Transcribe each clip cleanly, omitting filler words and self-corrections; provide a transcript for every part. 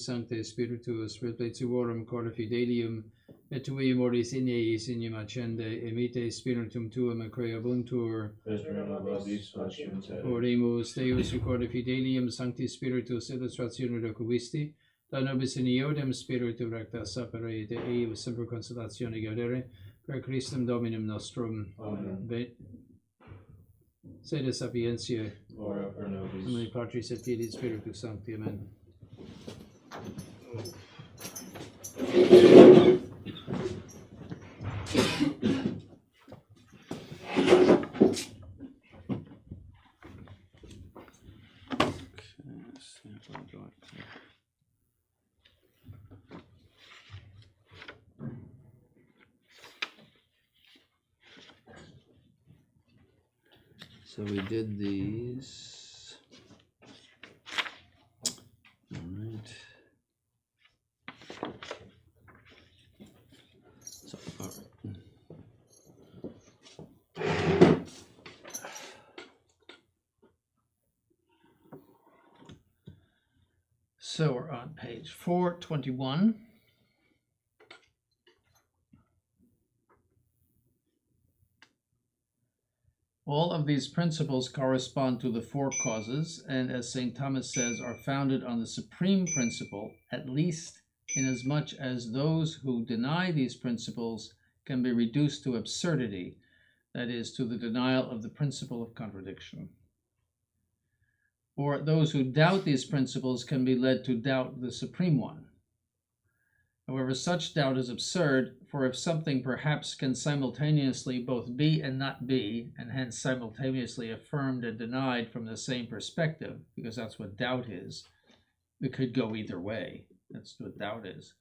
Sancte Spiritus, perpetuorum corde fidelium, et tui moris in eis inium accende, emite Spiritum tuum creabuntur. Oremus, Deus corde fidelium, Sancti Spiritus, illustratione requisti, da nobis in iodem Spiritu recta sapere, de eius semper consolatione gaudere, per Christum Dominum nostrum. Amen. Sede sapientiae, ora pro nobis. Nomine Patris et Filii et Spiritus Sancti. Amen. So we did these. All right. So, all right. So we're on page 421. All of these principles correspond to the four causes, and as St. Thomas says, are founded on the supreme principle, at least inasmuch as those who deny these principles can be reduced to absurdity, that is, to the denial of the principle of contradiction. Or those who doubt these principles can be led to doubt the supreme one. However, such doubt is absurd, for if something perhaps can simultaneously both be and not be, and hence simultaneously affirmed and denied from the same perspective, because that's what doubt is, it could go either way. That's what doubt is.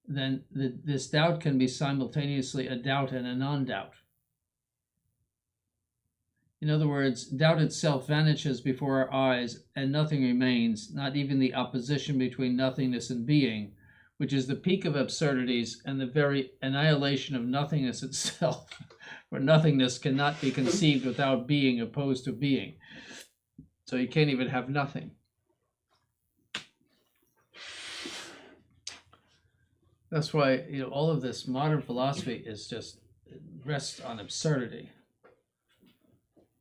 Then this doubt can be simultaneously a doubt and a non-doubt. In other words, doubt itself vanishes before our eyes, and nothing remains, not even the opposition between nothingness and being, which is the peak of absurdities and the very annihilation of nothingness itself, where nothingness cannot be conceived without being opposed to being. So you can't even have nothing. That's why, all of this modern philosophy is just rests on absurdity.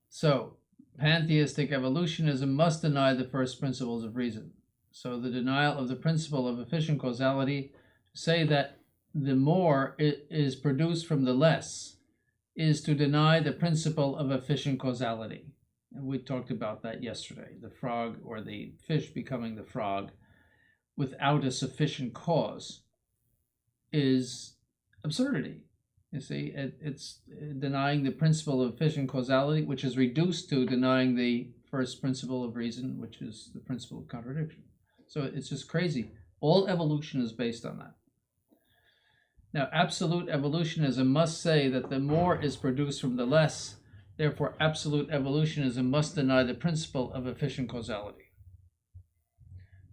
So, pantheistic evolutionism must deny the first principles of reason. So the denial of the principle of efficient causality, say that the more is produced from the less, is to deny the principle of efficient causality. And we talked about that yesterday, the frog or the fish becoming the frog without a sufficient cause is absurdity. You see, it's denying the principle of efficient causality, which is reduced to denying the first principle of reason, which is the principle of contradiction. So it's just crazy. All evolution is based on that. Now, absolute evolutionism must say that the more is produced from the less. Therefore, absolute evolutionism must deny the principle of efficient causality.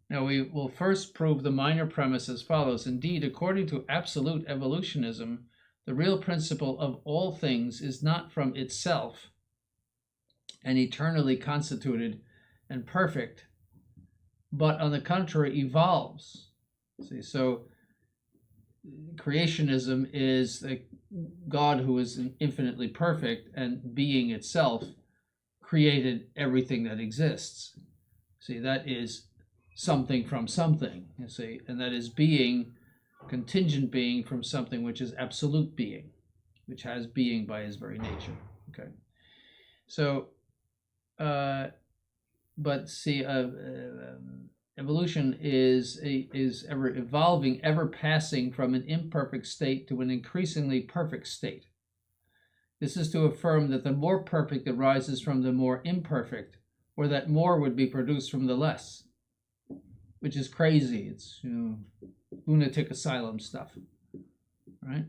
Now, we will first prove the minor premise as follows. Indeed, according to absolute evolutionism, the real principle of all things is not from itself and eternally constituted and perfect, but on the contrary evolves. See, so creationism is the God who is infinitely perfect, and being itself created everything that exists. See, that is something from something, you see, and that is being, contingent being from something which is absolute being, which has being by his very nature. Okay, so but see, evolution is ever evolving, ever passing from an imperfect state to an increasingly perfect state. This is to affirm that the more perfect arises from the more imperfect, or that more would be produced from the less, which is crazy. It's lunatic asylum stuff, right?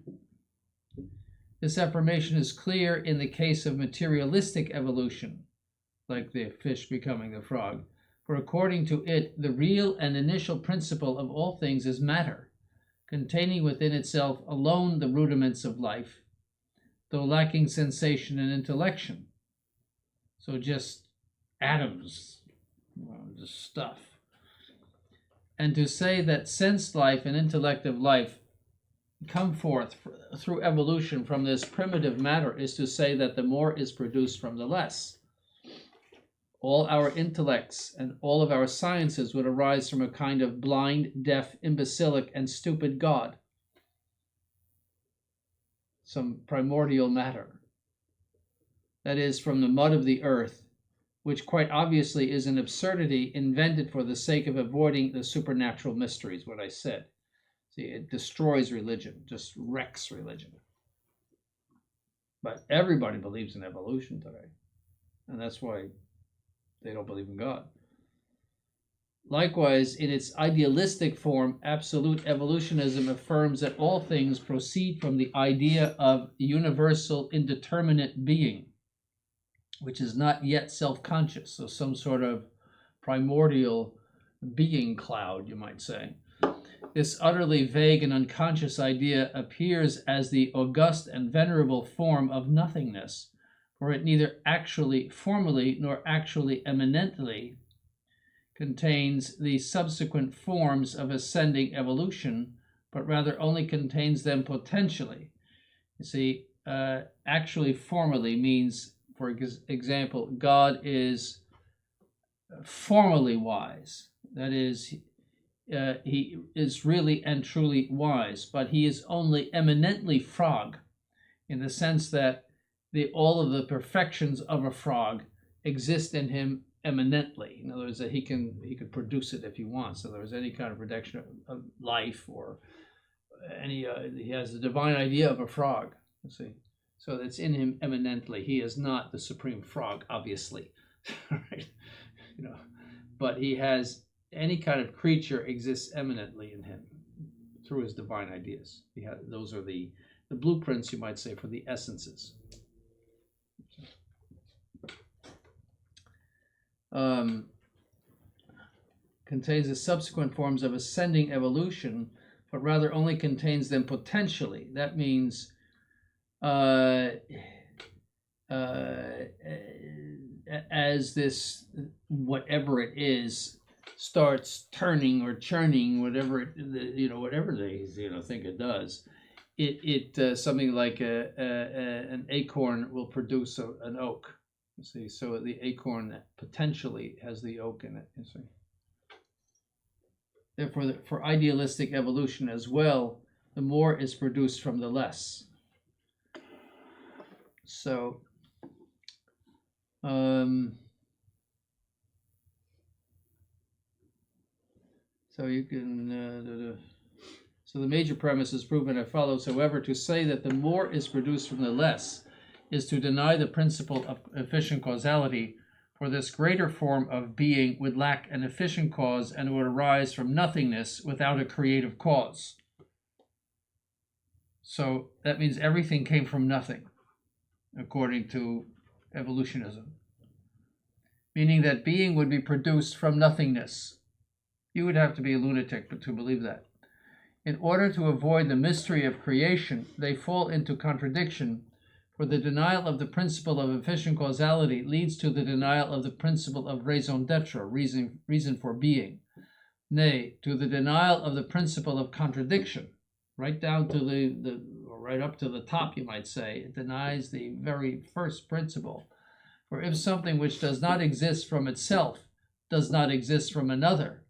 This affirmation is clear in the case of materialistic evolution, like the fish becoming the frog. For according to it, the real and initial principle of all things is matter, containing within itself alone the rudiments of life, though lacking sensation and intellection. So just atoms, just stuff. And to say that sense life and intellective life come forth through evolution from this primitive matter is to say that the more is produced from the less. All our intellects and all of our sciences would arise from a kind of blind, deaf, imbecilic, and stupid God. Some primordial matter. That is, from the mud of the earth, which quite obviously is an absurdity invented for the sake of avoiding the supernatural mysteries, what I said. See, it destroys religion, just wrecks religion. But everybody believes in evolution today, and that's why they don't believe in God. Likewise, in its idealistic form, absolute evolutionism affirms that all things proceed from the idea of universal indeterminate being, which is not yet self-conscious, so some sort of primordial being cloud, you might say. This utterly vague and unconscious idea appears as the august and venerable form of nothingness, for it neither actually formally nor actually eminently contains the subsequent forms of ascending evolution, but rather only contains them potentially. You see, actually formally means, for example, God is formally wise. That is, he is really and truly wise, but he is only eminently frog, in the sense that all of the perfections of a frog exist in him eminently. In other words, that he could produce it if he wants. So there's any kind of production of life or any. He has the divine idea of a frog. You see, so that's in him eminently. He is not the supreme frog, obviously, right? But he has any kind of creature exists eminently in him through his divine ideas. Those are the blueprints, you might say, for the essences. Contains the subsequent forms of ascending evolution, but rather only contains them potentially. That means as this whatever it is starts turning or churning, whatever whatever they think it does, it something like an acorn will produce an oak. You see, so the acorn potentially has the oak in it. You see. Therefore, for idealistic evolution as well, the more is produced from the less. So, so you can. So the major premise is proven as follows. However, to say that the more is produced from the less is to deny the principle of efficient causality, for this greater form of being would lack an efficient cause and would arise from nothingness without a creative cause. So that means everything came from nothing, according to evolutionism, meaning that being would be produced from nothingness. You would have to be a lunatic to believe that. In order to avoid the mystery of creation, they fall into contradiction, for the denial of the principle of efficient causality leads to the denial of the principle of raison d'etre, reason for being. Nay, to the denial of the principle of contradiction, right down to or right up to the top, you might say. It denies the very first principle. For if something which does not exist from itself does not exist from another,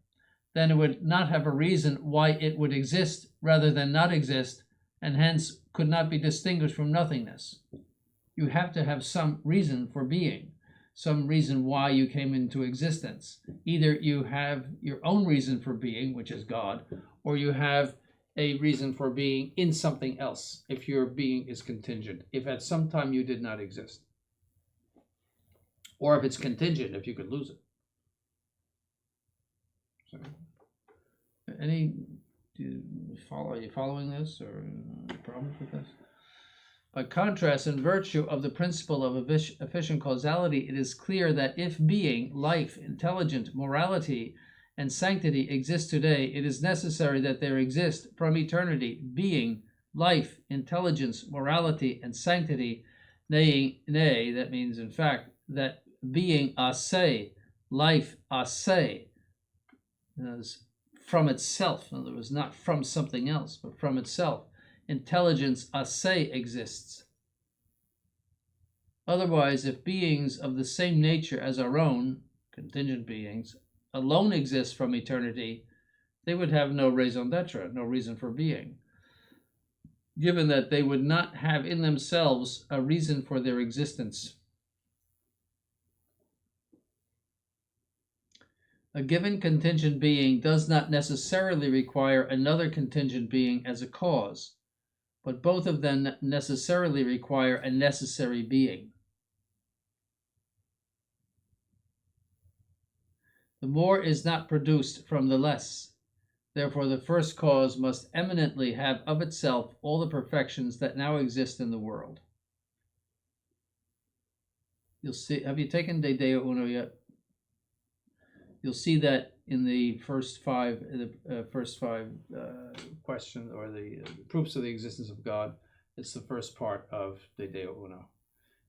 then it would not have a reason why it would exist rather than not exist, and hence could not be distinguished from nothingness. You have to have some reason for being, some reason why you came into existence. Either you have your own reason for being, which is God, or you have a reason for being in something else, if your being is contingent, if at some time you did not exist. Or if it's contingent, if you could lose it. So, are you following this, or problems with this? By contrast, in virtue of the principle of efficient causality, it is clear that if being, life, intelligence, morality, and sanctity exist today, it is necessary that there exist from eternity being, life, intelligence, morality, and sanctity. Nay, that means, in fact, that being a se, life a se, from itself. In other words, not from something else, but from itself. Intelligence a se exists. Otherwise, if beings of the same nature as our own, contingent beings, alone exist from eternity, they would have no raison d'etre, no reason for being, given that they would not have in themselves a reason for their existence. A given contingent being does not necessarily require another contingent being as a cause, but both of them necessarily require a necessary being. The more is not produced from the less. Therefore, the first cause must eminently have of itself all the perfections that now exist in the world. You'll see, have you taken De Deo Uno yet? You'll see that in the first five questions, or the proofs of the existence of God. It's the first part of De Deo Uno.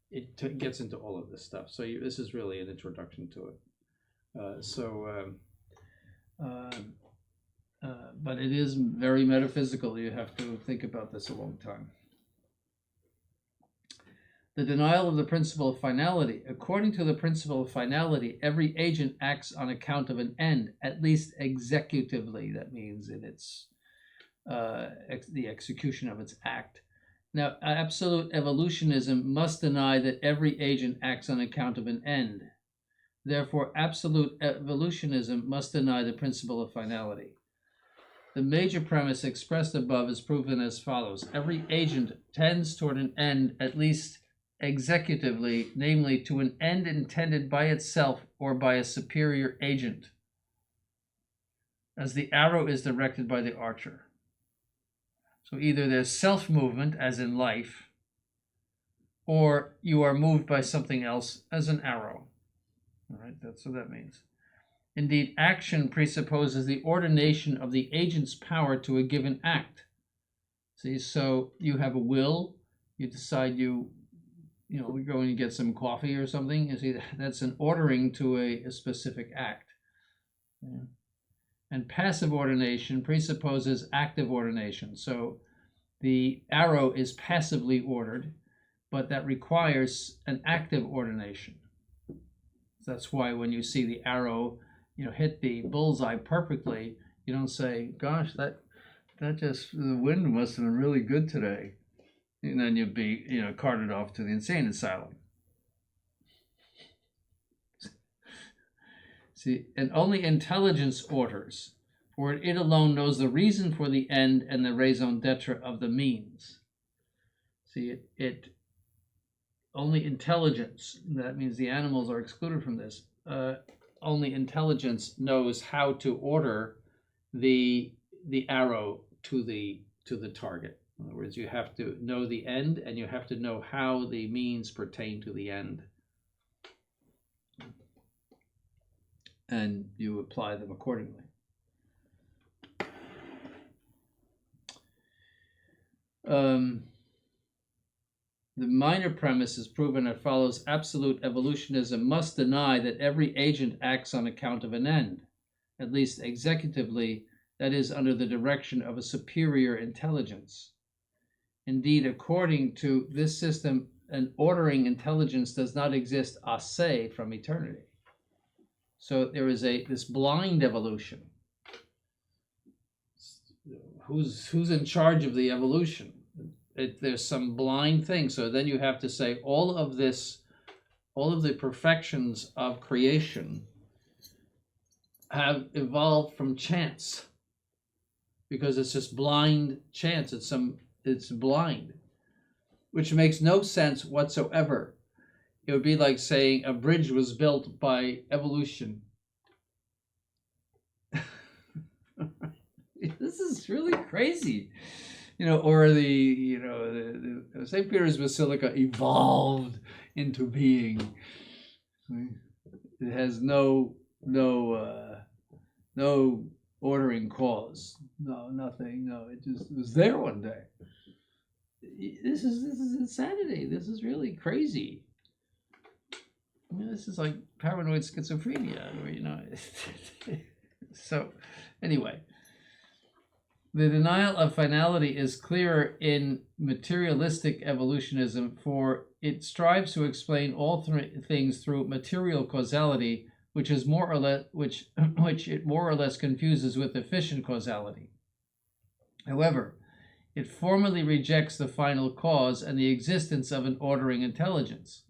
It gets into all of this stuff. So this is really an introduction to it. But it is very metaphysical. You have to think about this a long time. The denial of the principle of finality. According to the principle of finality, every agent acts on account of an end, at least executively. That means in its the execution of its act. Now, absolute evolutionism must deny that every agent acts on account of an end. Therefore, absolute evolutionism must deny the principle of finality. The major premise expressed above is proven as follows. Every agent tends toward an end, at least executively, namely to an end intended by itself or by a superior agent, as the arrow is directed by the archer. So either there's self-movement, as in life, or you are moved by something else, as an arrow. All right, that's what that means. Indeed, action presupposes the ordination of the agent's power to a given act. See, so you have a will, you decide you go and you get some coffee or something. You see, that's an ordering to a specific act. Yeah. And passive ordination presupposes active ordination. So the arrow is passively ordered, but that requires an active ordination. That's why when you see the arrow, hit the bullseye perfectly, you don't say, "Gosh, that just the wind must have been really good today," and then you'd be carted off to the insane asylum. See, and only intelligence orders, for it alone knows the reason for the end and the raison d'etre of the means. See, it only intelligence, that means the animals are excluded from this, only intelligence knows how to order the arrow to the target. In other words, you have to know the end and you have to know how the means pertain to the end. And you apply them accordingly. The minor premise is proven as follows. Absolute evolutionism must deny that every agent acts on account of an end, at least executively, that is, under the direction of a superior intelligence. Indeed, according to this system, an ordering intelligence does not exist a se from eternity. So there is this blind evolution. Who's in charge of the evolution? There's some blind thing. So then you have to say all of the perfections of creation have evolved from chance, because it's just blind chance. It's blind, which makes no sense whatsoever. It would be like saying a bridge was built by evolution. This is really crazy. Or the St. Peter's Basilica evolved into being. It has no ordering cause. No, nothing. No, it just was there one day. This is insanity. This is really crazy. This is like paranoid schizophrenia, So, anyway. The denial of finality is clearer in materialistic evolutionism, for it strives to explain all things through material causality, which is more or less which it more or less confuses with efficient causality. However, it formally rejects the final cause and the existence of an ordering intelligence.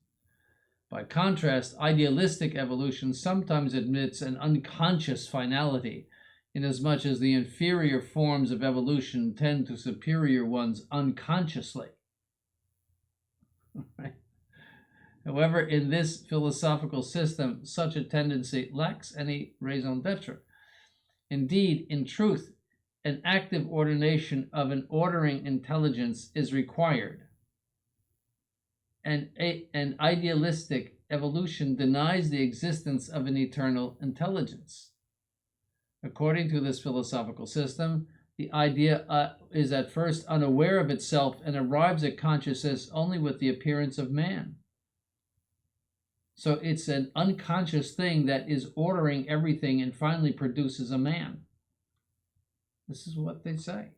By contrast, idealistic evolution sometimes admits an unconscious finality, inasmuch as the inferior forms of evolution tend to superior ones unconsciously. Right? However, in this philosophical system, such a tendency lacks any raison d'etre. Indeed, in truth, an active ordination of an ordering intelligence is required. And an idealistic evolution denies the existence of an eternal intelligence. According to this philosophical system, the idea is at first unaware of itself and arrives at consciousness only with the appearance of man. So it's an unconscious thing that is ordering everything and finally produces a man. This is what they say.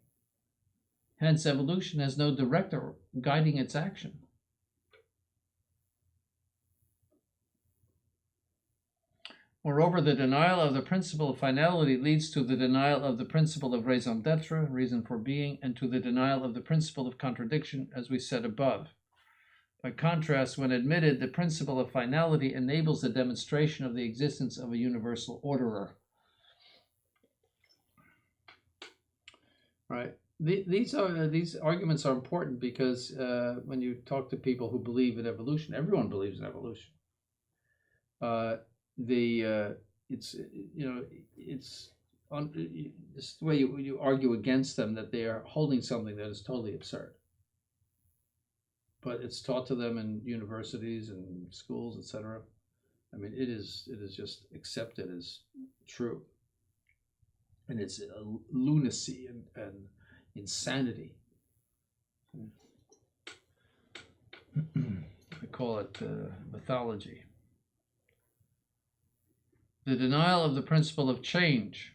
Hence, evolution has no director guiding its action. Moreover, the denial of the principle of finality leads to the denial of the principle of raison d'etre, reason for being, and to the denial of the principle of contradiction, as we said above. By contrast, when admitted, the principle of finality enables the demonstration of the existence of a universal orderer. Right. These arguments are important because when you talk to people who believe in evolution, everyone believes in evolution. It's the way you argue against them, that they are holding something that is totally absurd. But it's taught to them in universities and schools, etc. I mean, it is just accepted as true, and it's lunacy and insanity. I call it mythology. The denial of the principle of change.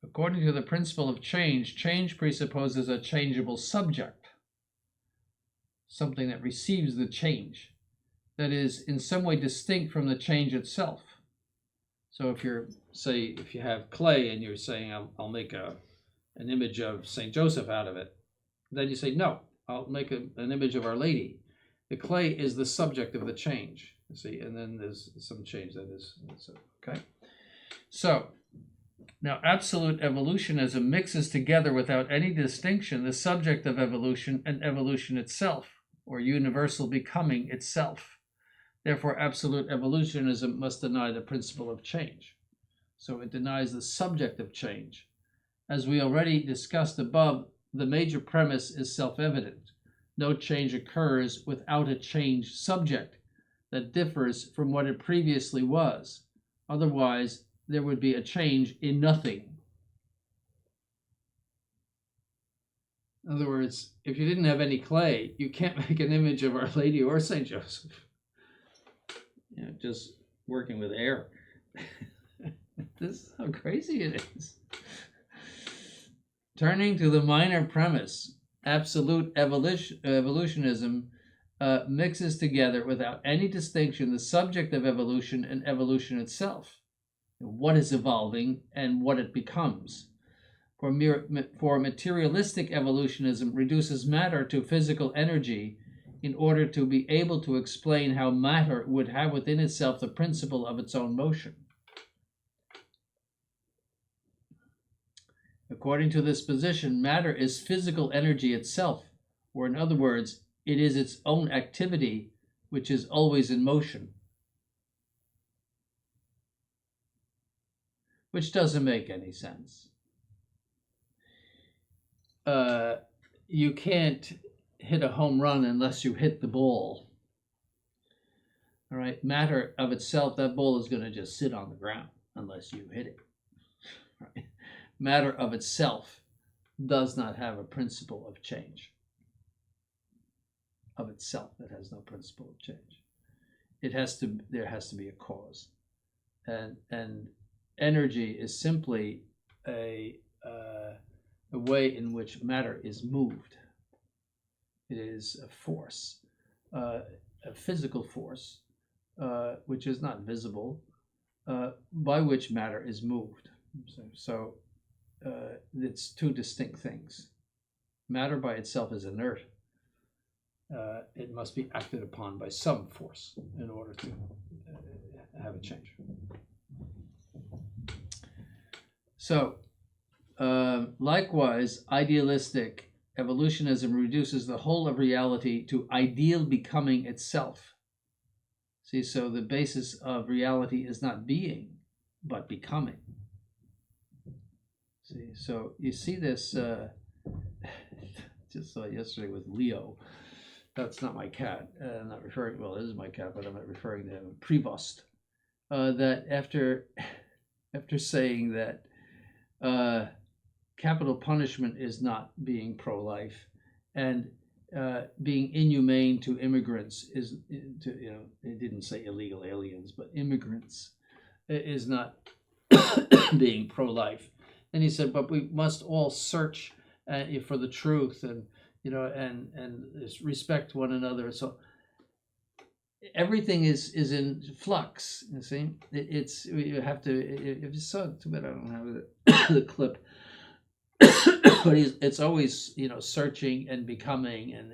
According to the principle of change, change presupposes a changeable subject, something that receives the change, that is in some way distinct from the change itself. So if you have clay and you're saying, I'll make an image of St. Joseph out of it, then you say, no, I'll make an image of Our Lady. The clay is the subject of the change, you see, and then there's some change that is, okay? So, now absolute evolutionism mixes together without any distinction the subject of evolution and evolution itself, or universal becoming itself. Therefore, absolute evolutionism must deny the principle of change. So it denies the subject of change. As we already discussed above, the major premise is self-evident. No change occurs without a changed subject that differs from what it previously was. Otherwise, there would be a change in nothing. In other words, if you didn't have any clay, you can't make an image of Our Lady or St. Joseph. Just working with air. This is how crazy it is. Turning to the minor premise, absolute evolutionism mixes together without any distinction the subject of evolution and evolution itself, what is evolving and what it becomes. For materialistic evolutionism reduces matter to physical energy in order to be able to explain how matter would have within itself the principle of its own motion. According to this position, matter is physical energy itself, or in other words, it is its own activity, which is always in motion. Which doesn't make any sense. You can't hit a home run unless you hit the ball. All right, matter of itself, that ball is going to just sit on the ground unless you hit it. Right? Matter of itself does not have a principle of change. Of itself, it has no principle of change. There has to be a cause, and energy is simply a way in which matter is moved. It is a force, a physical force, which is not visible, by which matter is moved. So it's two distinct things. Matter by itself is inert. It must be acted upon by some force in order to have a change. So, likewise, idealistic evolutionism reduces the whole of reality to ideal becoming itself. See, so the basis of reality is not being, but becoming. See, so you see this, just saw yesterday with Leo. That's not my cat. I'm not referring, well, it is my cat, but I'm not referring to him. Prevost. That after saying that capital punishment is not being pro-life, and being inhumane to immigrants is, it didn't say illegal aliens, but immigrants is not being pro-life. And he said, but we must all search for the truth, and and respect one another. So everything is in flux. You see, it's you have to. If you saw it, too bad I don't have the clip. But it's always searching and becoming, and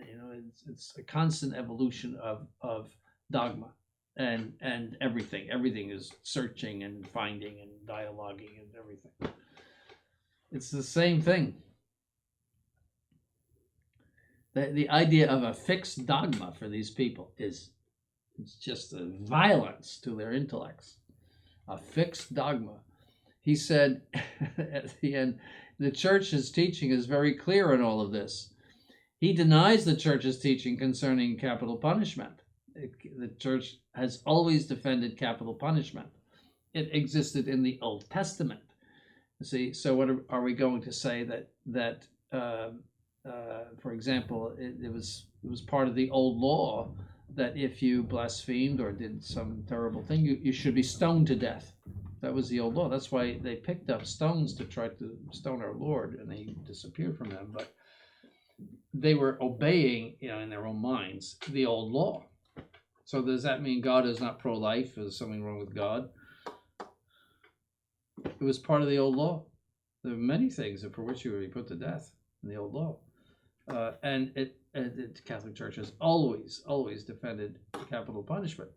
it's a constant evolution of dogma, and everything is searching and finding and dialoguing and everything. It's the same thing. The idea of a fixed dogma for these people it's just a violence to their intellects. A fixed dogma. He said at the end, the church's teaching is very clear in all of this. He denies the church's teaching concerning capital punishment. The church has always defended capital punishment. It existed in the Old Testament. See, so what are we going to say that for example, it was part of the old law that if you blasphemed or did some terrible thing, you should be stoned to death. That was the old law. That's why they picked up stones to try to stone our Lord, and they disappeared from them. But they were obeying, in their own minds, the old law. So does that mean God is not pro-life? Is something wrong with God? It was part of the old law. There are many things for which you would be put to death in the old law. And the Catholic Church has always defended capital punishment.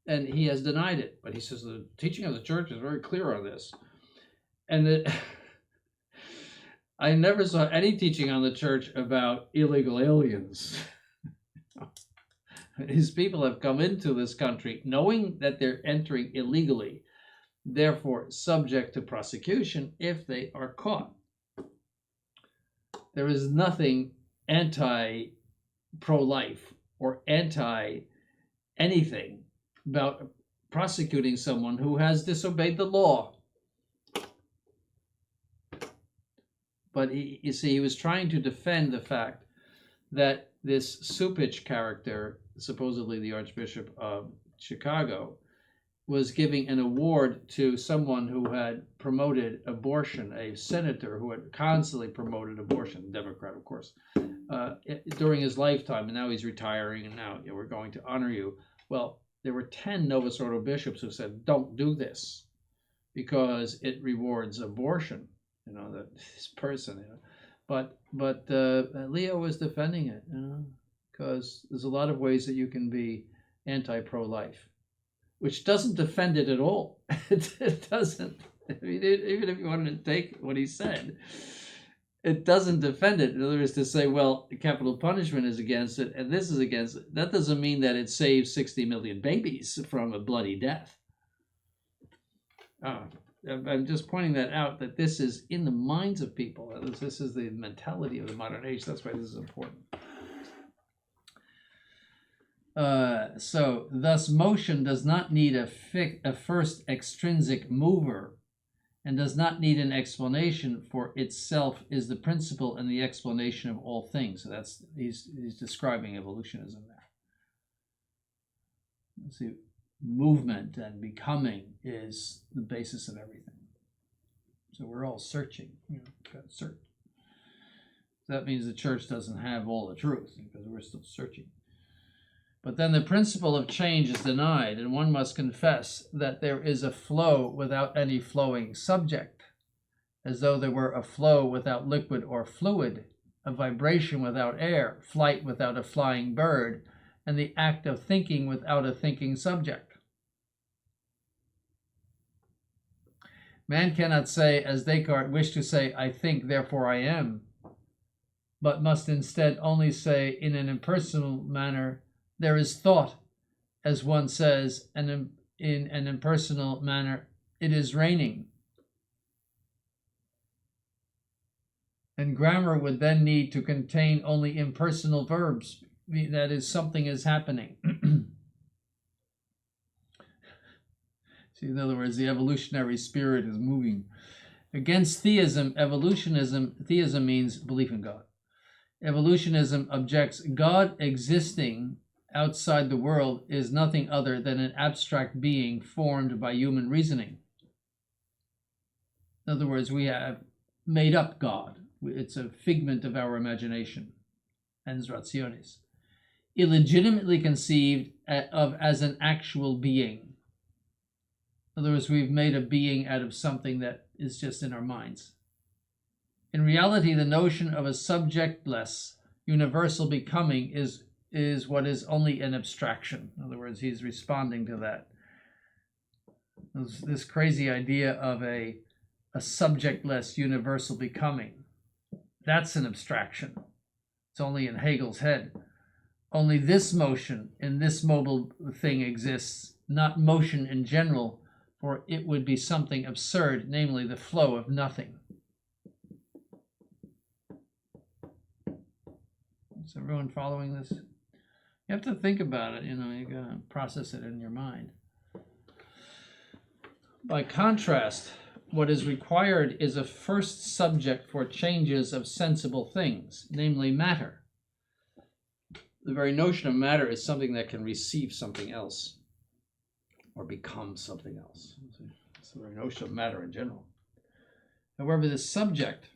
And he has denied it. But he says the teaching of the church is very clear on this. And I never saw any teaching on the church about illegal aliens. These people have come into this country knowing that they're entering illegally, therefore subject to prosecution if they are caught. There is nothing anti-pro-life or anti-anything about prosecuting someone who has disobeyed the law. But he was trying to defend the fact that this Supich character, supposedly the Archbishop of Chicago, was giving an award to someone who had promoted abortion, a senator who had constantly promoted abortion, Democrat, of course, during his lifetime, and now he's retiring, and now we're going to honor you. Well, there were 10 Novus Ordo bishops who said, don't do this, because it rewards abortion, this person. But Leo was defending it, because there's a lot of ways that you can be anti-pro-life, which doesn't defend it at all. It doesn't. I mean, even if you wanted to take what he said, it doesn't defend it. In other words, to say, well, capital punishment is against it, and this is against it, that doesn't mean that it saves 60 million babies from a bloody death. I'm just pointing that out, that this is in the minds of people. This is the mentality of the modern age. That's why this is important. So, thus, motion does not need a first extrinsic mover, and does not need an explanation, for itself is the principle and the explanation of all things. So he's describing evolutionism there. Let's see, movement and becoming is the basis of everything. So we're all searching, got to search. That means the church doesn't have all the truth, because we're still searching. But then the principle of change is denied, and one must confess that there is a flow without any flowing subject, as though there were a flow without liquid or fluid, a vibration without air, flight without a flying bird, and the act of thinking without a thinking subject. Man cannot say, as Descartes wished to say, I think, therefore I am, but must instead only say in an impersonal manner, there is thought, as one says, and in an impersonal manner, it is raining. And grammar would then need to contain only impersonal verbs, that is, something is happening. See, in other words, the evolutionary spirit is moving. Against theism, theism means belief in God. Evolutionism objects God existing outside the world is nothing other than an abstract being formed by human reasoning. In other words, we have made up God. It's a figment of our imagination, ens rationis, illegitimately conceived of as an actual being. In other words, we've made a being out of something that is just in our minds. In reality, the notion of a subjectless universal becoming is what is only an abstraction. In other words, he's responding to that. This crazy idea of a subjectless universal becoming. That's an abstraction. It's only in Hegel's head. Only this motion in this mobile thing exists, not motion in general, for it would be something absurd, namely the flow of nothing. Is everyone following this? You have to think about it, you gotta process it in your mind. By contrast, what is required is a first subject for changes of sensible things, namely matter. The very notion of matter is something that can receive something else or become something else. It's the very notion of matter in general. However, the subject,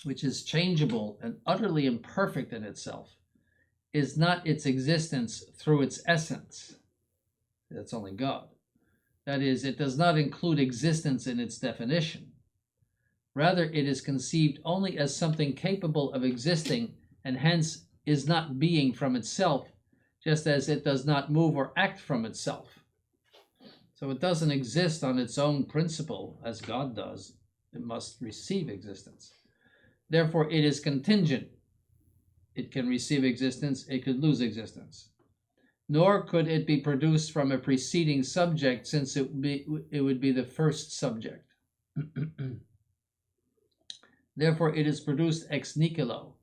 which is changeable and utterly imperfect in itself, is not its existence through its essence. That's only God. That is, it does not include existence in its definition. Rather, it is conceived only as something capable of existing, and hence is not being from itself, just as it does not move or act from itself. So it doesn't exist on its own principle, as God does. It must receive existence. Therefore, it is contingent. It can receive existence, it could lose existence. Nor could it be produced from a preceding subject, since it would be the first subject. Therefore, it is produced ex nihilo.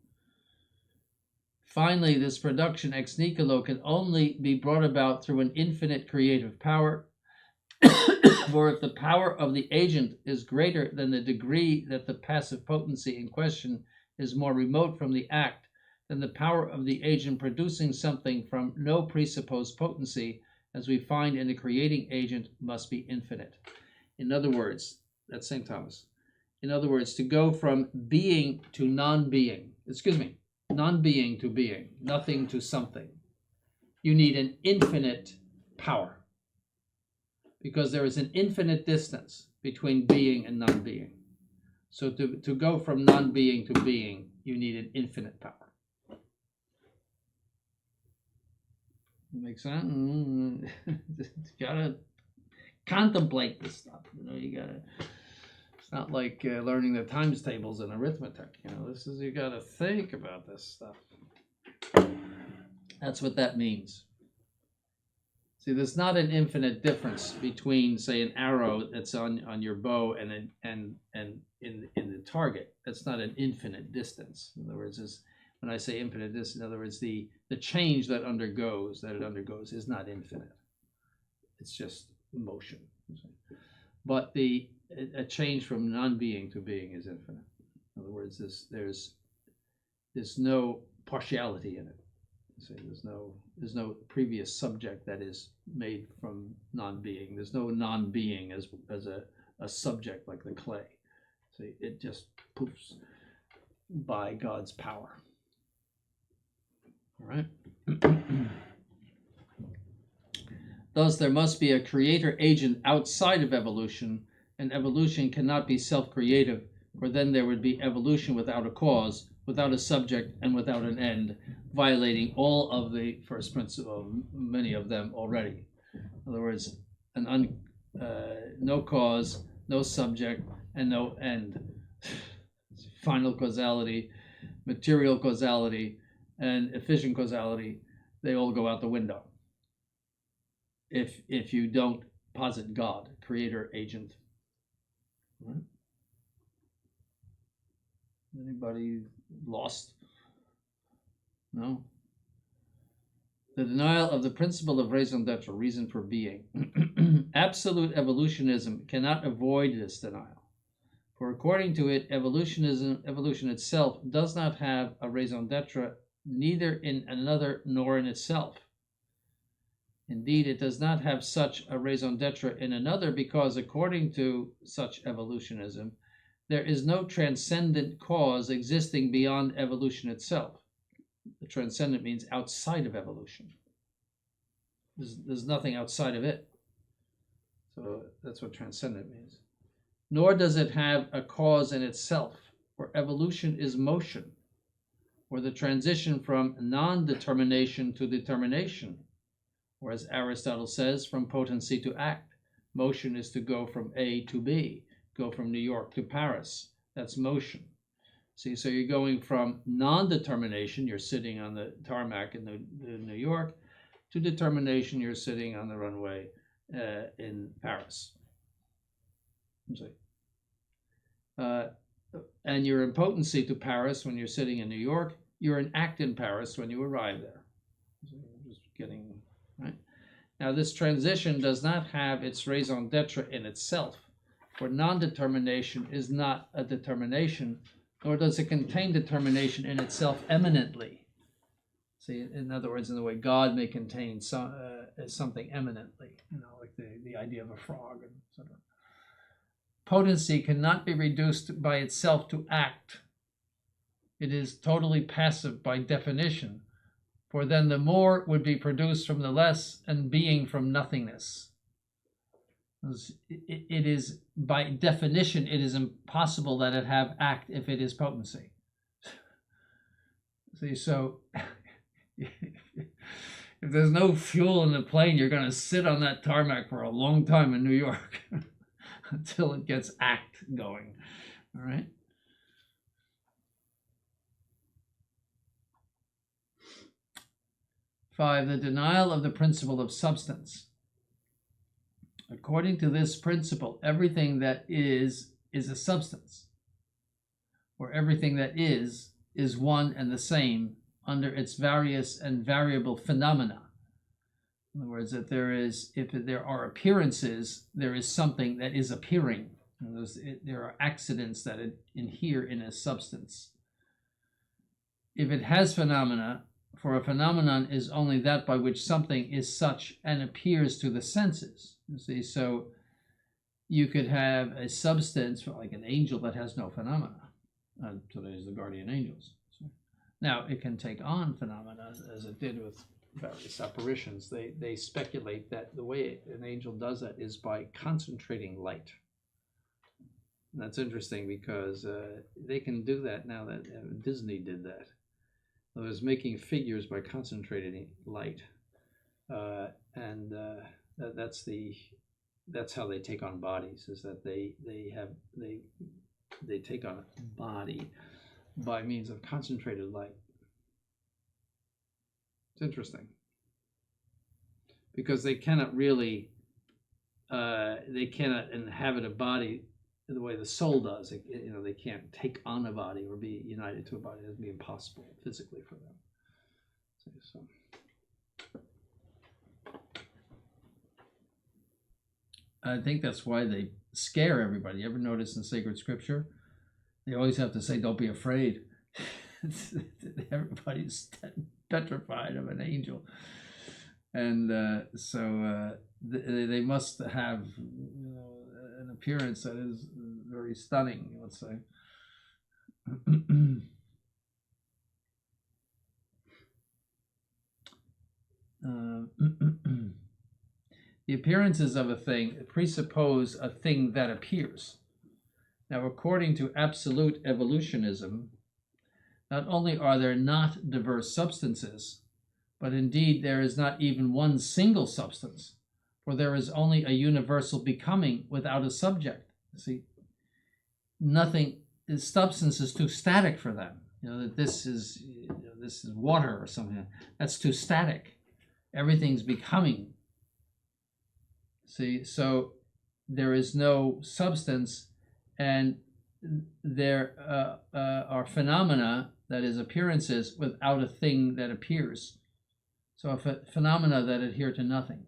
Finally, this production ex nihilo can only be brought about through an infinite creative power, for if the power of the agent is greater than the degree that the passive potency in question is more remote from the act, then the power of the agent producing something from no presupposed potency, as we find in the creating agent, must be infinite. In other words, that's St. Thomas. In other words, to go from being to non-being, non-being to being, nothing to something, you need an infinite power, because there is an infinite distance between being and non-being. So to go from non-being to being, you need an infinite power. Make sense? You gotta contemplate this stuff. You gotta. It's not like learning the times tables in arithmetic. You gotta think about this stuff. That's what that means. See, there's not an infinite difference between, say, an arrow that's on your bow and in the target. That's not an infinite distance. In other words, when I say infinite distance, in other words, the change that it undergoes is not infinite. It's just motion. But a change from non-being to being is infinite. In other words, there's no partiality in it. So there's no previous subject that is made from non-being. There's no non-being as a subject like the clay. So it just poofs. by God's power. All right. Thus, there must be a creator agent outside of evolution, and evolution cannot be self-creative, for then there would be evolution without a cause, without a subject, and without an end, violating all of the first principle, many of them already. In other words, no cause, no subject, and no end. Final causality, material causality, and efficient causality, they all go out the window if you don't posit God, creator, agent. Right? Anybody lost? No? The denial of the principle of raison d'etre, reason for being. Absolute evolutionism cannot avoid this denial. For according to it, evolution itself does not have a raison d'etre, neither in another nor in itself. Indeed, it does not have such a raison d'etre in another because, according to such evolutionism, there is no transcendent cause existing beyond evolution itself. The transcendent means outside of evolution. There's nothing outside of it. So that's what transcendent means. Nor does it have a cause in itself, for evolution is motion, or the transition from non-determination to determination, or as Aristotle says, from potency to act. Motion is to go from A to B, go from New York to Paris. That's motion. See, so you're going from non-determination, you're sitting on the tarmac in New York, to determination, you're sitting on the runway in Paris. And you're in potency to Paris when you're sitting in New York. You're in act in Paris when you arrive there. So just getting right. Now, this transition does not have its raison d'etre in itself, for non-determination is not a determination, nor does it contain determination in itself eminently. See, in other words, in the way God may contain something eminently, like the idea of a frog, and etc. Potency cannot be reduced by itself to act. It is totally passive by definition, for then the more would be produced from the less, and being from nothingness. It is, by definition, it is impossible that it have act if it is potency. See, so if there's no fuel in the plane, you're going to sit on that tarmac for a long time in New York until it gets act going. All right. Five, the denial of the principle of substance. According to this principle, everything that is a substance, or everything that is one and the same under its various and variable phenomena. In other words, that if there are appearances, there is something that is appearing. There are accidents that inhere in a substance. If it has phenomena, for a phenomenon is only that by which something is such and appears to the senses. You see, so you could have a substance like an angel that has no phenomena. Today's the guardian angels. Now, it can take on phenomena as it did with various apparitions. They speculate that the way an angel does that is by concentrating light. And that's interesting because they can do that now. That Disney did that. It was making figures by concentrating light, that's how they take on bodies. Is that they take on a body by means of concentrated light. It's interesting because they cannot really inhabit a body the way the soul does. They can't take on a body or be united to a body. It would be impossible physically for them. So I think that's why they scare everybody. You ever notice in sacred scripture, they always have to say, "Don't be afraid." Everybody's petrified of an angel, and so they must have an appearance that is very stunning, let's say. The appearances of a thing presuppose a thing that appears. Now, according to absolute evolutionism, not only are there not diverse substances, but indeed there is not even one single substance, for there is only a universal becoming without a subject. See, nothing, substance is too static for them. That this is water or something. That's too static. Everything's becoming. See, so there is no substance, and there are phenomena, that is, appearances, without a thing that appears. So phenomena that adhere to nothing.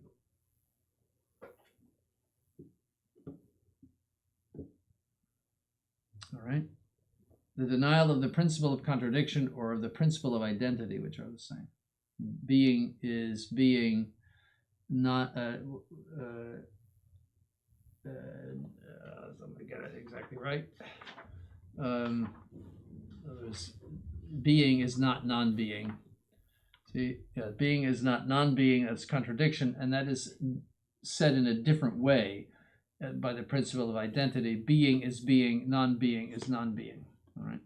All right. The denial of the principle of contradiction or of the principle of identity, which are the same. Being is being, not let me get it exactly right. Being is not non-being. See, being is not non-being. That's contradiction, and that is said in a different way by the principle of identity. Being is being, non-being is non-being. All right.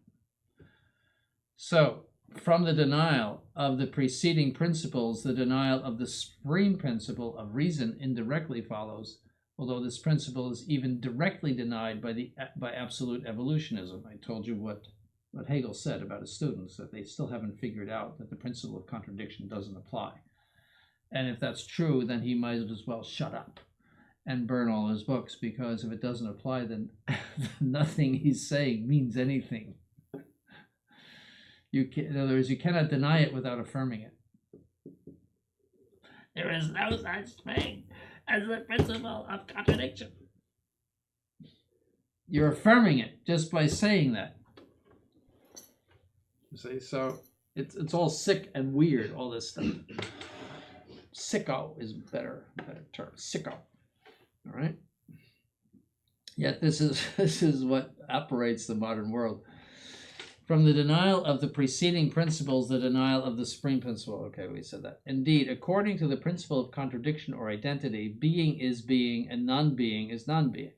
So, from the denial of the preceding principles, the denial of the supreme principle of reason indirectly follows, although this principle is even directly denied by absolute evolutionism. I told you what Hegel said about his students, that they still haven't figured out that the principle of contradiction doesn't apply. And if that's true, then he might as well shut up and burn all his books, because if it doesn't apply, then nothing he's saying means anything. In other words, you cannot deny it without affirming it. There is no such thing as the principle of contradiction. You're affirming it just by saying that. You see, so it's all sick and weird, all this stuff. Sicko is better term. Sicko. All right. Yet this is what operates the modern world. From the denial of the preceding principles, the denial of the supreme principle. Okay, we said that. Indeed, according to the principle of contradiction or identity, being is being and non-being is non-being.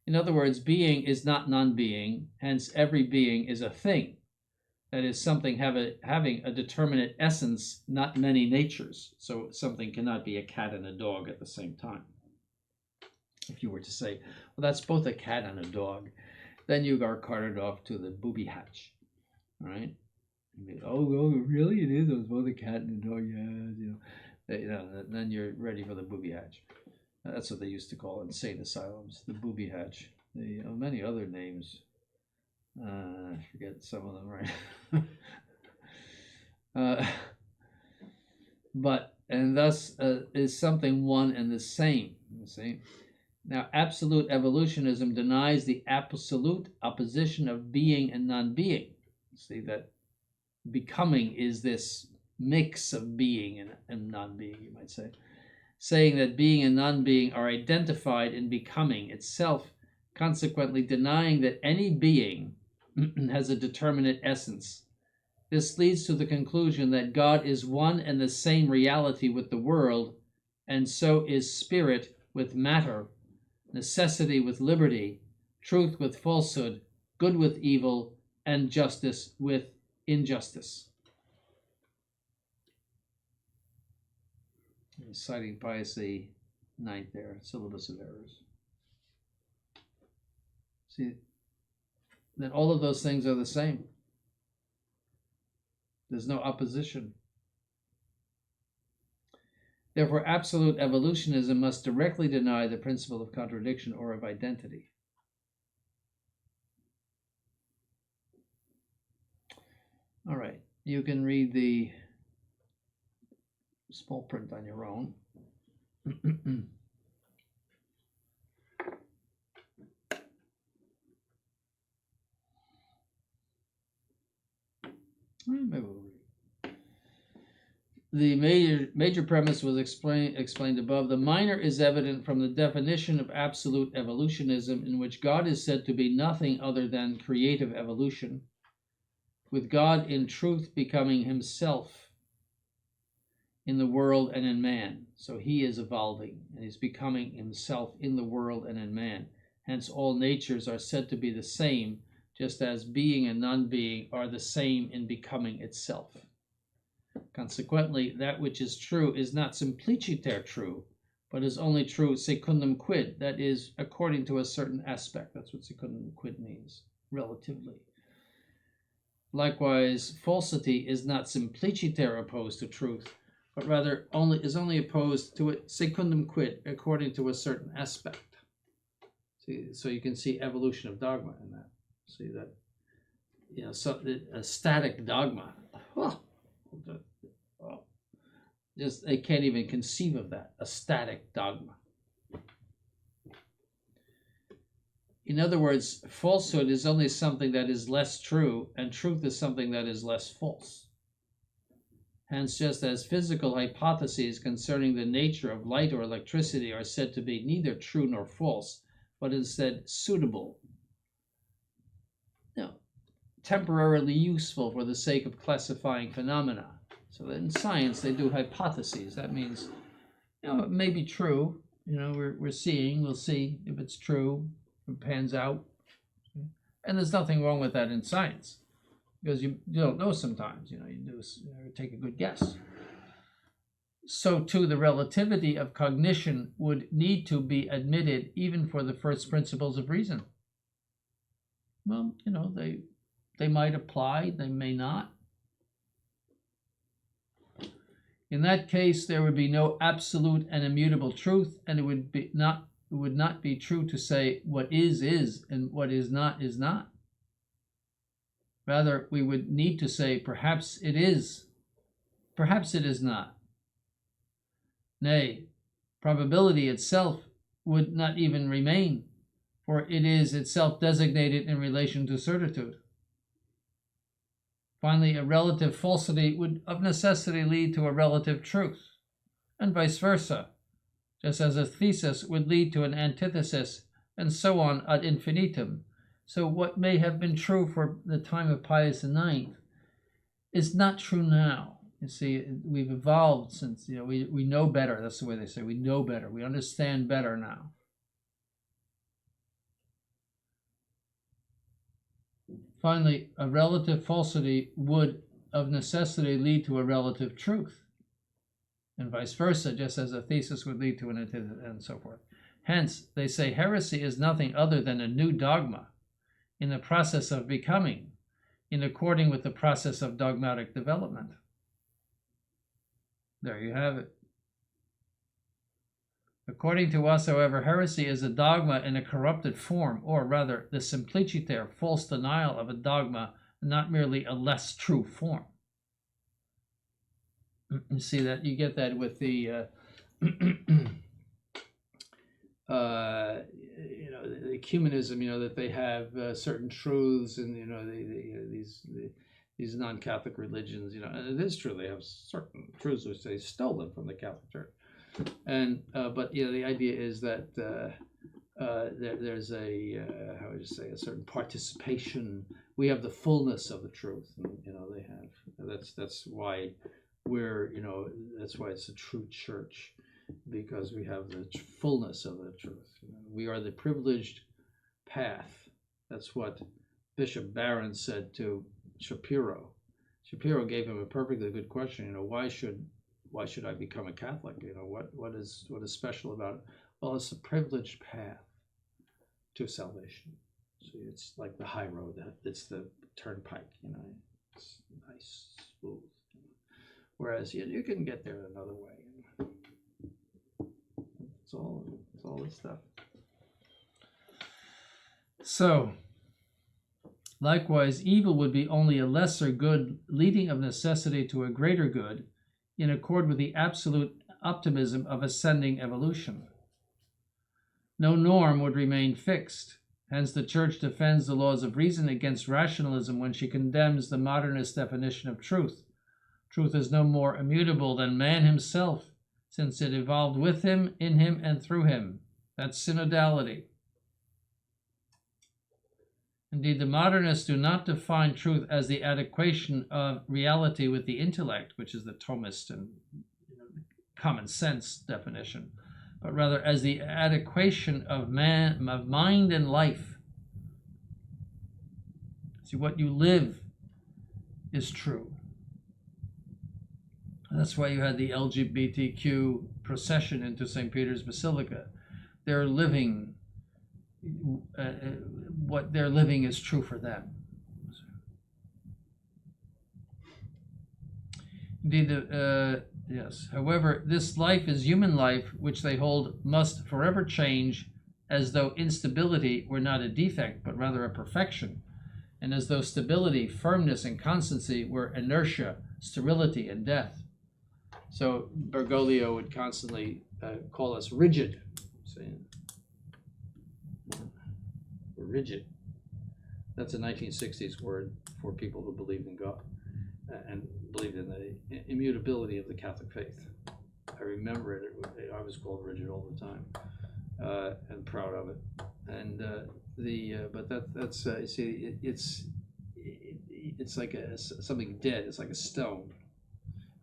In other words, being is not non-being, hence every being is a thing. That is, something having a determinate essence, not many natures. So something cannot be a cat and a dog at the same time. If you were to say, well, that's both a cat and a dog, then you are carted off to the booby hatch. All right. Oh, really? It is. It was both a cat and a dog. Yeah, then you're ready for the booby hatch. That's what they used to call insane asylums, the booby hatch. Many other names. I forget some of them, right? And thus is something one and the same. You see. Now, absolute evolutionism denies the absolute opposition of being and non-being. See, that becoming is this mix of being and non-being, you might say. Saying that being and non-being are identified in becoming itself, consequently denying that any being has a determinate essence. This leads to the conclusion that God is one and the same reality with the world, and so is spirit with matter, necessity with liberty, truth with falsehood, good with evil, and justice with injustice. I'm citing Pius IX there, Syllabus of Errors. See, that all of those things are the same. There's no opposition. Therefore, absolute evolutionism must directly deny the principle of contradiction or of identity. All right, you can read the small print on your own. Maybe we'll read. The major premise was explained above. The minor is evident from the definition of absolute evolutionism, in which God is said to be nothing other than creative evolution, with God in truth becoming himself. in the world and in man. So he is evolving and he's becoming himself in the world and in man. Hence, all natures are said to be the same, just as being and non-being are the same in becoming itself. Consequently, that which is true is not simpliciter true, but is only true secundum quid, that is, according to a certain aspect. That's what secundum quid means, relatively. Likewise, falsity is not simpliciter opposed to truth, but rather is only opposed to it secundum quid, according to a certain aspect. See, so you can see evolution of dogma in that. See that, so a static dogma. Just they can't even conceive of that, a static dogma. In other words, falsehood is only something that is less true, and truth is something that is less false. Hence, just as physical hypotheses concerning the nature of light or electricity are said to be neither true nor false, but instead suitable, temporarily useful for the sake of classifying phenomena. So in science, they do hypotheses. That means, it may be true. We'll see if it's true, if it pans out. And there's nothing wrong with that in science, because you don't know sometimes. You take a good guess. So too, the relativity of cognition would need to be admitted even for the first principles of reason. Well, they might apply, they may not. In that case, there would be no absolute and immutable truth, and it would not be true to say what is and what is not is not. Rather, we would need to say perhaps it is, perhaps it is not. Nay, probability itself would not even remain, for it is itself designated in relation to certitude. Finally, a relative falsity would of necessity lead to a relative truth, and vice versa, just as a thesis would lead to an antithesis, and so on ad infinitum. So what may have been true for the time of Pius IX is not true now. You see, we've evolved since, we know better. That's the way they say, we know better. We understand better now. Finally, a relative falsity would of necessity lead to a relative truth, and vice versa, just as a thesis would lead to an antithesis, and so forth. Hence, they say heresy is nothing other than a new dogma in the process of becoming, in according with the process of dogmatic development. There you have it. According to us, however, heresy is a dogma in a corrupted form, or rather, the simpliciter, false denial of a dogma, not merely a less true form. You see that? You get that with the, the ecumenism, that they have certain truths, and, these non-Catholic religions, and it is true, they have certain truths which they stolen from the Catholic Church. And but the idea is that there's a how would you say, a certain participation. We have the fullness of the truth, and they have. That's why that's why it's a true church, because we have the fullness of the truth. We are the privileged path. That's what Bishop Barron said to Shapiro. Shapiro gave him a perfectly good question. Why should I become a Catholic? What is special about it? Well, it's a privileged path to salvation. See, it's like the high road. It's the turnpike. It's nice, smooth. Whereas you can get there another way. It's all this stuff. So, likewise, evil would be only a lesser good, leading of necessity to a greater good, in accord with the absolute optimism of ascending evolution. No norm would remain fixed. Hence, the Church defends the laws of reason against rationalism when she condemns the modernist definition of truth. Truth is no more immutable than man himself, since it evolved with him, in him, and through him. That's synodality. Indeed, the modernists do not define truth as the adequation of reality with the intellect, which is the Thomist and common sense definition, but rather as the adequation of mind and life. See, what you live is true. That's why you had the LGBTQ procession into St. Peter's Basilica. They're living, what they're living is true for them. Indeed, yes. However, this life is human life, which they hold must forever change, as though instability were not a defect, but rather a perfection, and as though stability, firmness, and constancy were inertia, sterility, and death. So Bergoglio would constantly call us rigid. Saying we're rigid. That's a 1960s word for people who believed in God and believed in the immutability of the Catholic faith. I remember it. I was called rigid all the time, and proud of it. And but that's see, it's like something dead. It's like a stone.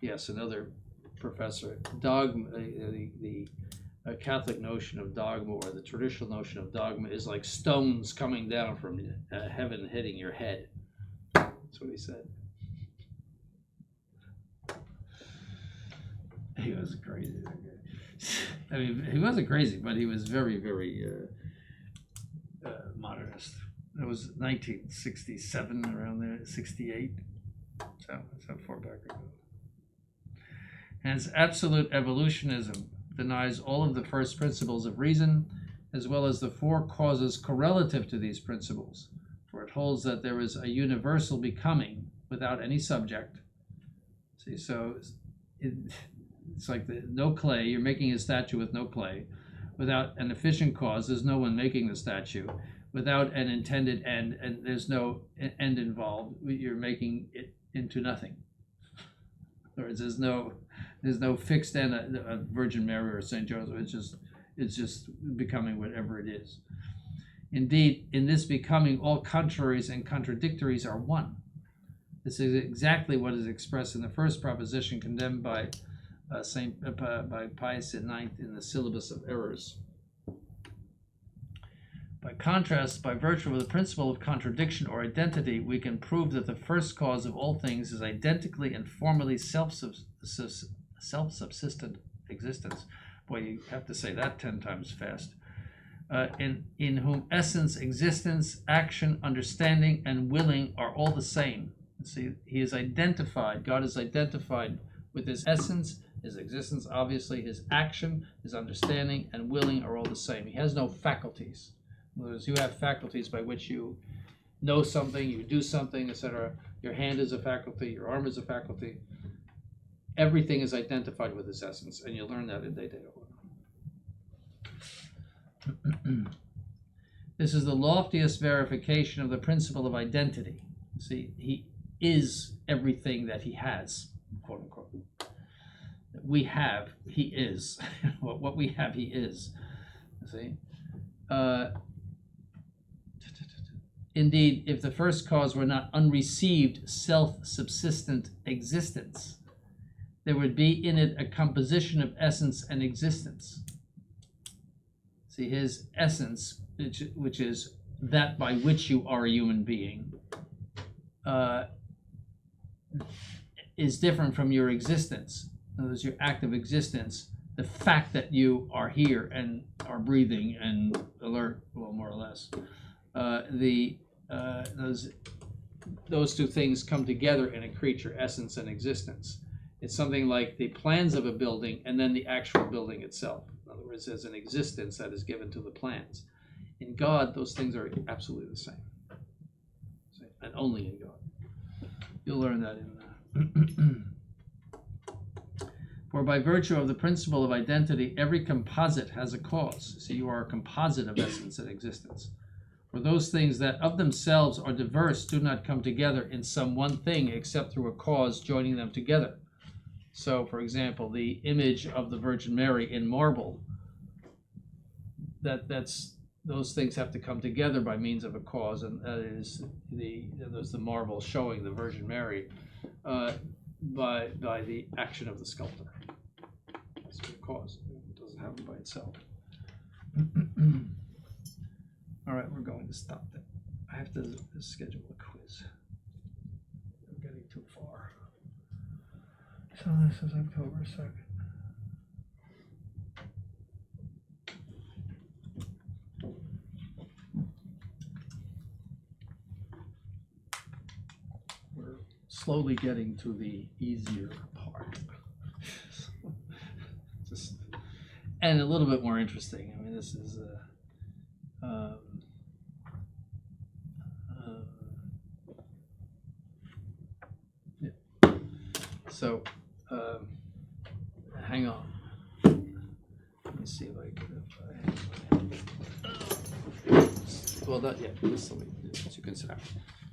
Yes, another professor. Dogma. The Catholic notion of dogma, or the traditional notion of dogma, is like stones coming down from heaven hitting your head. That's what he said. He was crazy. I mean, he wasn't crazy, but he was very, very modernist. It was 1967, around there, 68. So that's how far back ago. Hence, absolute evolutionism denies all of the first principles of reason, as well as the four causes correlative to these principles, for it holds that there is a universal becoming without any subject. See, so it's like no clay. You're making a statue with no clay. Without an efficient cause, there's no one making the statue. Without an intended end, and there's no end involved, you're making it into nothing. In other words, there's no fixed end, a Virgin Mary or St. Joseph. It's just becoming whatever it is. Indeed, in this becoming, all contraries and contradictories are one. This is exactly what is expressed in the first proposition condemned by by Pius IX in the Syllabus of Errors. By contrast, by virtue of the principle of contradiction or identity, we can prove that the first cause of all things is identically and formally self-subsistent existence. Boy, you have to say that 10 times fast. In whom essence, existence, action, understanding, and willing are all the same. See, he is identified, God is identified with his essence, his existence, obviously, his action, his understanding, and willing are all the same. He has no faculties. In other words, you have faculties by which you know something, you do something, etc. Your hand is a faculty, your arm is a faculty. Everything is identified with his essence, and you'll learn that in De Deo. This is the loftiest verification of the principle of identity. See, he is everything that he has, quote unquote. We have, he is. What we have, he is. See? Indeed, if the first cause were not unreceived, self-subsistent existence, there would be in it a composition of essence and existence. See, his essence, which is that by which you are a human being, is different from your existence. In other words, your active existence, the fact that you are here and are breathing and alert, well, more or less. Those two things come together in a creature, essence and existence. It's something like the plans of a building and then the actual building itself. In other words, there's an existence that is given to the plans. In God, those things are absolutely the same. And only in God. You'll learn that in For by virtue of the principle of identity, every composite has a cause. So you are a composite of essence and existence. For those things that of themselves are diverse do not come together in some one thing except through a cause joining them together. So, for example, the image of the Virgin Mary in marble, those things have to come together by means of a cause, and that is the marble showing the Virgin Mary by the action of the sculptor. cause. It doesn't happen by itself. All right, we're going to stop that. I have to schedule a quiz. I'm getting too far. So this is October 2nd. We're slowly getting to the easier part. And a little bit more interesting. I mean, this is yeah. So, hang on. Let me see if I can. Well, not yet. Just let me. You can sit down.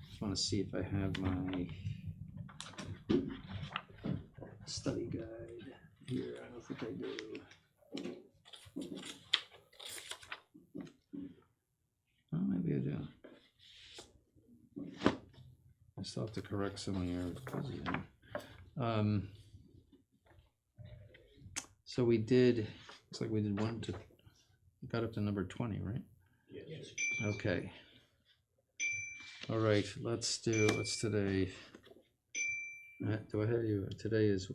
Just want to see if I have my study guide here. I don't think I do. Oh, maybe I do. I still have to correct some of your quizzes. So we did. Looks like we did we got up to number 20, right? Yes. Okay. All right. What's today? Do I have you? Today is.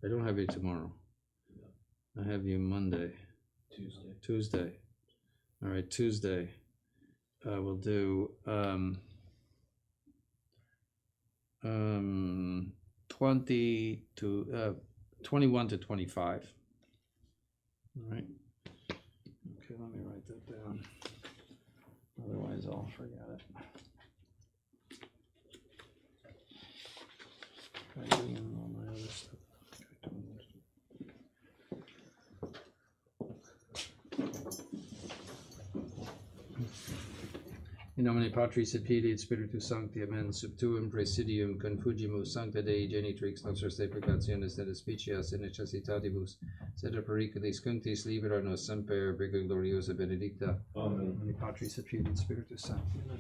I don't have you tomorrow. I have you Monday. Tuesday. All right, Tuesday. We'll do 21 to 25. All right. Okay, let me write that down. Otherwise, I'll forget it. I'm doing all my other stuff. In nomine Patris et Filii et Spiritus Sancti, amen. Subtuum presidium confugimus sancta Dei genitrix nostros deprecationis et despicias in necessitatibus, sed a periculis cunctis libera nos semper, Virgo gloriosa benedicta. Amen. In nomine Patris et Filii et Spiritus Sancti, amen.